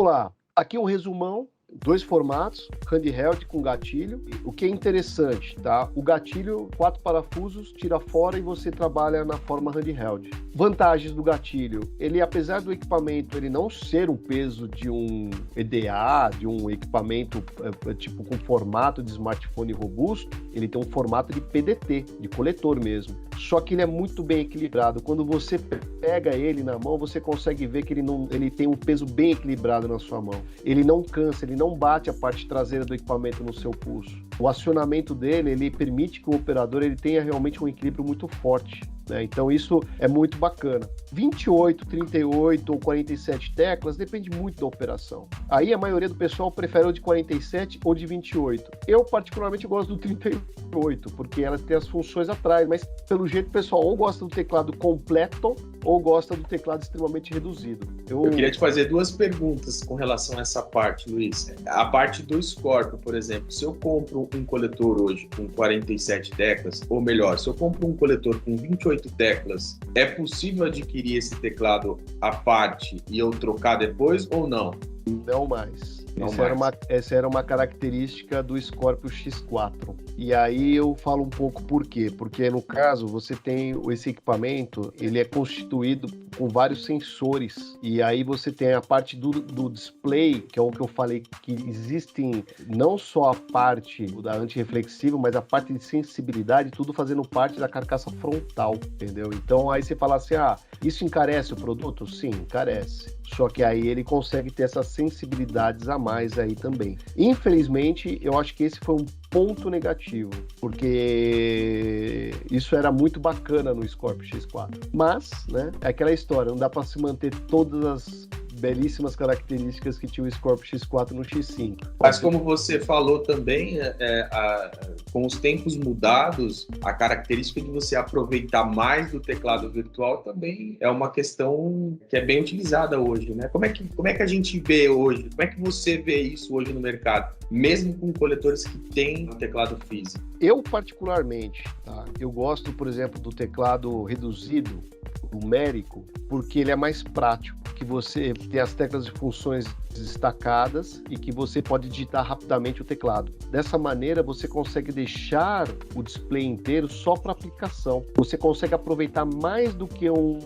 vamos lá. Aqui um resumão. 2 formatos, handheld com gatilho. O que é interessante, tá? O gatilho, 4 parafusos, tira fora e você trabalha na forma handheld. Vantagens do gatilho. Ele, apesar do equipamento ele não ser o peso de um EDA, de um equipamento tipo com formato de smartphone robusto, ele tem um formato de PDT, de coletor mesmo. Só que ele é muito bem equilibrado. Quando você pega ele na mão, você consegue ver que ele tem um peso bem equilibrado na sua mão. Ele não cansa, ele não bate a parte traseira do equipamento no seu pulso. O acionamento dele, ele permite que o operador ele tenha realmente um equilíbrio muito forte, né? Então isso é muito bacana. 28, 38 ou 47 teclas, depende muito da operação. Aí a maioria do pessoal prefere o de 47 ou de 28. Eu particularmente gosto do 38, porque ela tem as funções atrás, mas pelo jeito o pessoal ou gosta do teclado completo ou gosta do teclado extremamente reduzido. Eu queria te fazer 2 perguntas com relação a essa parte, Luiz. A parte do Scorpio, por exemplo, se eu compro um coletor hoje com 47 teclas, ou melhor, se eu compro um coletor com 28 teclas, é possível adquirir esse teclado à parte e eu trocar depois ou não? Não mais. Essa era uma característica do Scorpio X4. E aí eu falo um pouco por quê. Porque no caso, você tem esse equipamento, ele é constituído com vários sensores. E aí você tem a parte do display, que é o que eu falei, que existem não só a parte da antirreflexiva, mas a parte de sensibilidade, tudo fazendo parte da carcaça frontal, entendeu? Então aí você fala assim, isso encarece o produto? Sim, encarece. Só que aí ele consegue ter essas sensibilidades a mais aí também. Infelizmente, eu acho que esse foi um ponto negativo, porque isso era muito bacana no Scorpio X4. Mas, né, é aquela história, não dá para se manter todas as belíssimas características que tinha o Scorpio X4 no X5. Mas como você falou também, com os tempos mudados, a característica de você aproveitar mais do teclado virtual também é uma questão que é bem utilizada hoje, né? Como é que a gente vê hoje? Como é que você vê isso hoje no mercado? Mesmo com coletores que têm teclado físico? Eu, particularmente, eu gosto, por exemplo, do teclado reduzido, numérico, porque ele é mais prático, que você tem as teclas de funções destacadas e que você pode digitar rapidamente o teclado. Dessa maneira, você consegue deixar o display inteiro só para aplicação. Você consegue aproveitar mais do que eu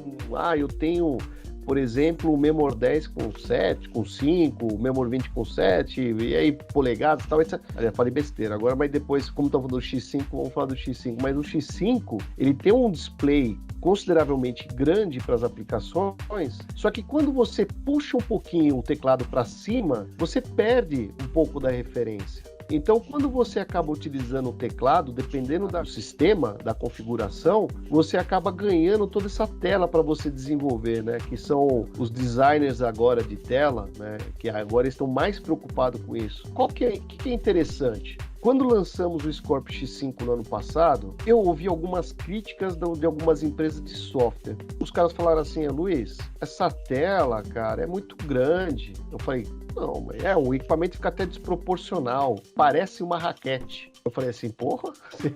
tenho, por exemplo, o Memor 10 com 7, com 5, o Memor 20 com 7, e aí polegadas e tal, etc. Eu falei besteira agora, mas depois, como estamos falando do X5, vamos falar do X5. Mas o X5, ele tem um display consideravelmente grande para as aplicações, só que quando você puxa um pouquinho o teclado para cima, você perde um pouco da referência. Então, quando você acaba utilizando o teclado, dependendo do sistema, da configuração, você acaba ganhando toda essa tela para você desenvolver, né? Que são os designers agora de tela, né? Que agora estão mais preocupados com isso. O que é interessante? Quando lançamos o Scorpio X5 no ano passado, eu ouvi algumas críticas de algumas empresas de software. Os caras falaram assim, Luiz, essa tela, cara, é muito grande. Eu falei, não, o equipamento fica até desproporcional, parece uma raquete. Eu falei assim, porra, você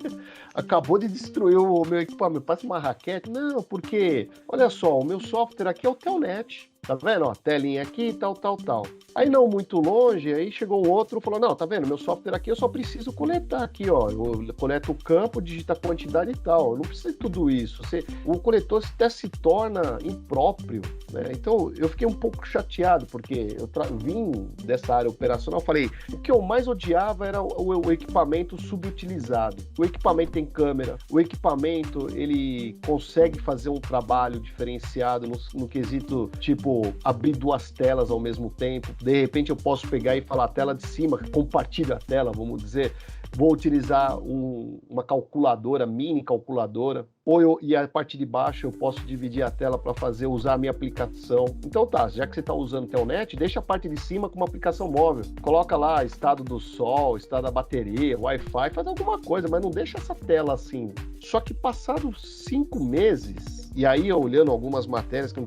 acabou de destruir o meu equipamento, parece uma raquete? Não, porque, olha só, o meu software aqui é o Telnet. Tá vendo? Ó, telinha aqui, tal. Aí não muito longe, aí chegou um outro e falou, não, tá vendo? Meu software aqui eu só preciso coletar aqui, ó. Eu coleto o campo, digita a quantidade e tal. Eu não preciso de tudo isso. O coletor até se torna impróprio, né? Então eu fiquei um pouco chateado, porque eu vim dessa área operacional, falei, o que eu mais odiava era o equipamento subutilizado. O equipamento tem câmera, o equipamento ele consegue fazer um trabalho diferenciado no quesito, tipo, abrir 2 telas ao mesmo tempo. De repente eu posso pegar e falar a tela de cima, compartilha a tela, vamos dizer, vou utilizar uma calculadora, mini calculadora, e a parte de baixo eu posso dividir a tela para usar a minha aplicação. Então já que você está usando o Telnet, deixa a parte de cima com uma aplicação móvel. Coloca lá estado do sol, estado da bateria, Wi-Fi, faz alguma coisa, mas não deixa essa tela assim. Só que passados 5 meses, e aí olhando algumas matérias que não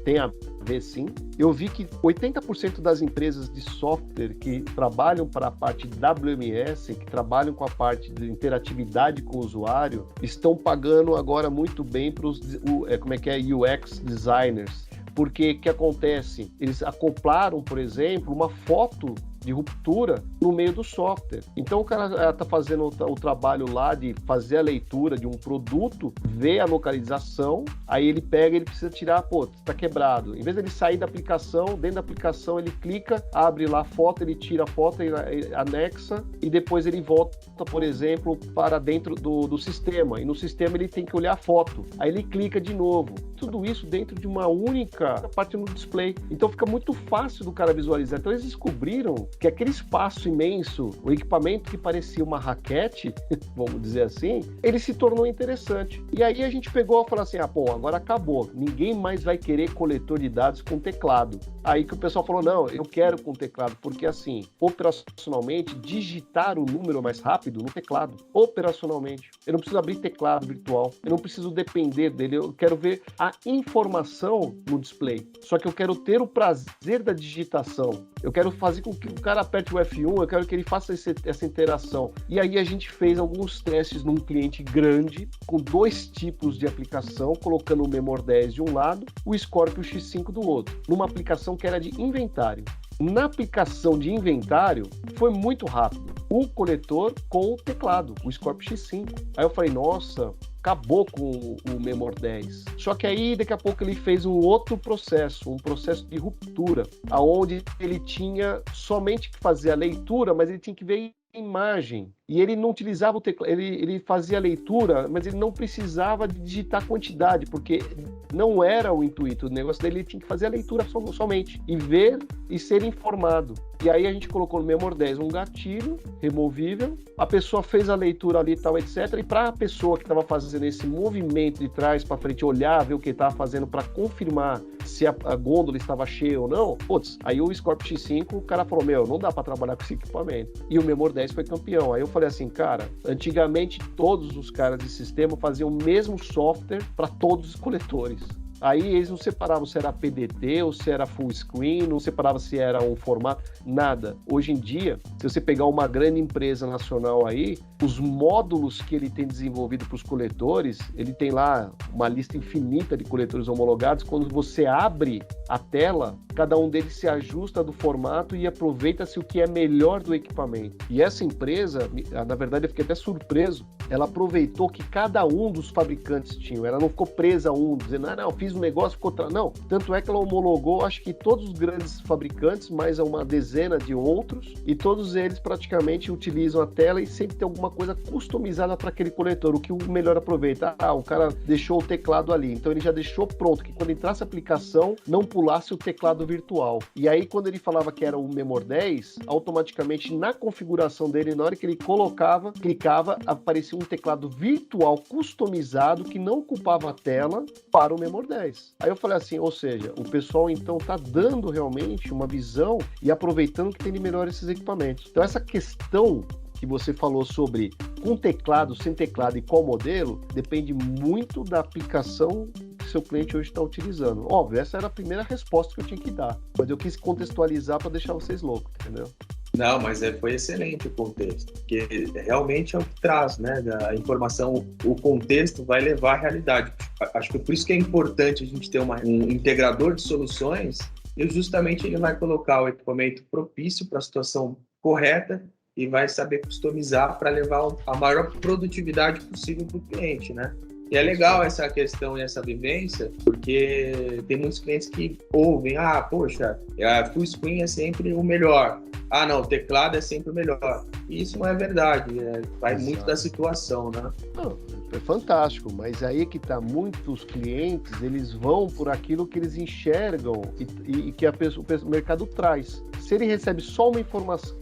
tem a ver sim, eu vi que 80% das empresas de software que trabalham para a parte de WMS, que trabalham com a parte de interatividade com o usuário, estão pagando agora muito bem para os UX designers, porque o que acontece? Eles acoplaram, por exemplo, uma foto de ruptura no meio do software. Então o cara está fazendo o trabalho lá de fazer a leitura de um produto, ver a localização, aí ele pega, ele precisa tirar, está quebrado. Em vez de ele sair da aplicação, dentro da aplicação ele clica, abre lá a foto, ele tira a foto, ele anexa e depois ele volta, por exemplo, para dentro do sistema. E no sistema ele tem que olhar a foto. Aí ele clica de novo. Tudo isso dentro de uma única parte no display. Então fica muito fácil do cara visualizar. Então eles descobriram que aquele espaço imenso, o equipamento que parecia uma raquete, vamos dizer assim, ele se tornou interessante. E aí a gente pegou e falou assim, agora acabou. Ninguém mais vai querer coletor de dados com teclado. Aí que o pessoal falou, não, eu quero com teclado, porque assim, operacionalmente, digitar o número mais rápido no teclado. Operacionalmente. Eu não preciso abrir teclado virtual. Eu não preciso depender dele. Eu quero ver a informação no display. Só que eu quero ter o prazer da digitação. Eu quero fazer com que o cara aperte o F1, eu quero que ele faça essa interação. E aí a gente fez alguns testes num cliente grande, com 2 tipos de aplicação, colocando o Memor 10 de um lado, o Scorpio X5 do outro, numa aplicação que era de inventário. Na aplicação de inventário, foi muito rápido. O coletor com o teclado, o Scorpio X5. Aí eu falei, nossa, acabou com o Memor 10. Só que aí, daqui a pouco, ele fez um outro processo, um processo de ruptura, aonde ele tinha somente que fazer a leitura, mas ele tinha que ver a imagem. E ele não utilizava o teclado, ele fazia a leitura, mas ele não precisava de digitar quantidade, porque não era o intuito. O negócio dele, ele tinha que fazer a leitura somente, e ver e ser informado. E aí a gente colocou no Memor 10 um gatilho removível, a pessoa fez a leitura ali e tal, etc. E para a pessoa que estava fazendo esse movimento de trás para frente, olhar, ver o que ele estava fazendo para confirmar se a gôndola estava cheia ou não, aí o Scorpio X5, o cara falou, não dá para trabalhar com esse equipamento. E o Memor 10 foi campeão. Aí eu falei assim, cara, antigamente todos os caras de sistema faziam o mesmo software para todos os coletores. Aí eles não separavam se era PDT ou se era full screen, não separavam se era um formato, nada. Hoje em dia, se você pegar uma grande empresa nacional aí, os módulos que ele tem desenvolvido para os coletores, ele tem lá uma lista infinita de coletores homologados. Quando você abre a tela, cada um deles se ajusta do formato e aproveita-se o que é melhor do equipamento. E essa empresa, na verdade eu fiquei até surpreso, ela aproveitou que cada um dos fabricantes tinha, ela não ficou presa a um, dizendo, não, fiz um negócio, ficou não. Tanto é que ela homologou, acho que todos os grandes fabricantes, mais uma dezena de outros, e todos eles praticamente utilizam a tela e sempre tem alguma coisa customizada para aquele coletor, o que o melhor aproveita. O cara deixou o teclado ali, então ele já deixou pronto, que quando entrasse a aplicação, não pulasse o teclado virtual. E aí, quando ele falava que era o Memor 10, automaticamente na configuração dele, na hora que ele clicava, aparecia um teclado virtual customizado que não ocupava a tela para o Memor 10. Aí eu falei assim, ou seja, o pessoal então tá dando realmente uma visão e aproveitando que tem de melhor esses equipamentos. Então essa questão que você falou sobre com teclado, sem teclado e qual modelo, depende muito da aplicação que seu cliente hoje está utilizando. Óbvio, essa era a primeira resposta que eu tinha que dar, mas eu quis contextualizar para deixar vocês loucos, entendeu? Não, mas foi excelente o contexto, porque realmente é o que traz, né? A informação, o contexto vai levar à realidade. Acho que por isso que é importante a gente ter um integrador de soluções e justamente ele vai colocar o equipamento propício para a situação correta e vai saber customizar para levar a maior produtividade possível para o cliente, né? E é legal essa questão e essa vivência, porque tem muitos clientes que ouvem, poxa, a full screen é sempre o melhor. Não, o teclado é sempre o melhor. E isso não é verdade, vai muito da situação, né? Não, é fantástico, mas aí que tá, muitos clientes, eles vão por aquilo que eles enxergam e que o mercado traz. Se ele recebe só uma informação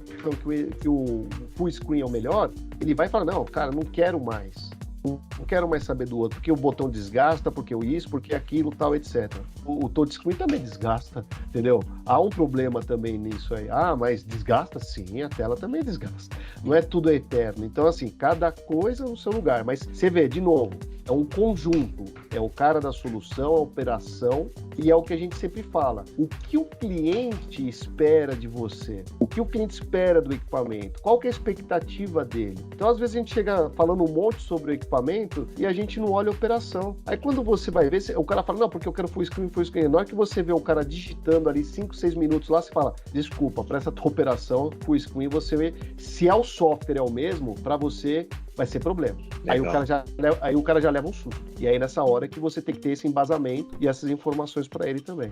que o full screen é o melhor, ele vai falar, não, cara, não quero mais. Não quero mais saber do outro, porque o botão desgasta, porque isso, porque aquilo, tal, etc. O touchscreen também desgasta, entendeu? Há um problema também nisso aí. Mas desgasta? Sim, a tela também desgasta. Não é tudo eterno. Então, assim, cada coisa no seu lugar. Mas você vê, de novo, é um conjunto. É o cara da solução, a operação E é o que a gente sempre fala. O que o cliente espera de você? O que o cliente espera do equipamento? Qual que é a expectativa dele? Então, às vezes, a gente chega falando um monte sobre o equipamento e a gente não olha a operação. Aí, quando você vai ver, o cara fala, não, porque eu quero full screen. Na hora que você vê o cara digitando ali 5, 6 minutos lá, você fala, desculpa, para essa tua operação, full screen, você vê se é o software é o mesmo, para você vai ser problema. Aí o cara já leva um susto. E aí nessa hora que você tem que ter esse embasamento e essas informações para ele também.